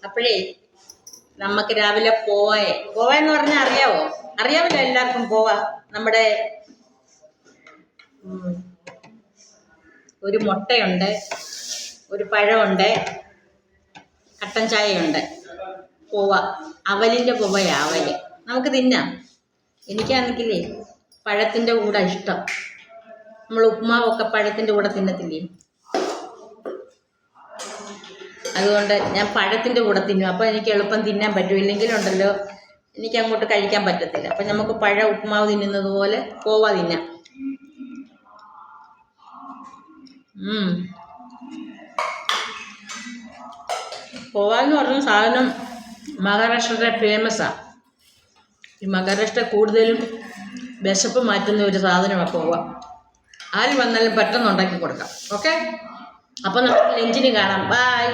അപ്പോഴേ നമുക്ക് രാവിലെ പോവാന്ന് പറഞ്ഞാൽ അറിയാവോ? അറിയാമല്ലോ എല്ലാവർക്കും പോവാ. നമ്മുടെ ഒരു മുട്ടയുണ്ട്, ഒരു പഴമുണ്ട്, കട്ടൻ ചായയുണ്ട്. അവലിൻ്റെ പോവയാ, അവല് നമുക്ക് തിന്നാം. എനിക്കാണെങ്കിലേ പഴത്തിൻ്റെ കൂടെ ഇഷ്ടം. നമ്മൾ ഉപ്മാവൊക്കെ പഴത്തിൻ്റെ കൂടെ തിന്നത്തില്ലേ, അതുകൊണ്ട് ഞാൻ പഴത്തിൻ്റെ കൂടെ തിന്നും. അപ്പോൾ എനിക്ക് എളുപ്പം തിന്നാൻ പറ്റും. ഇല്ലെങ്കിലുണ്ടല്ലോ എനിക്ക് അങ്ങോട്ട് കഴിക്കാൻ പറ്റത്തില്ല. അപ്പം നമുക്ക് ഉപ്മാവ് തിന്നുന്നത് പോലെ തിന്നാം. എന്ന് പറഞ്ഞ സാധനം മഹാരാഷ്ട്രയുടെ ഫേമസാണ്. ഈ മഹാരാഷ്ട്ര കൂടുതലും വിശപ്പ് മാറ്റുന്ന ഒരു സാധനമാണ് ആര് വന്നാലും പെട്ടെന്ന് ഉണ്ടാക്കി കൊടുക്കാം. ഓക്കെ, അപ്പം നമുക്ക് ലഞ്ചിന് കാണാം. ബൈ.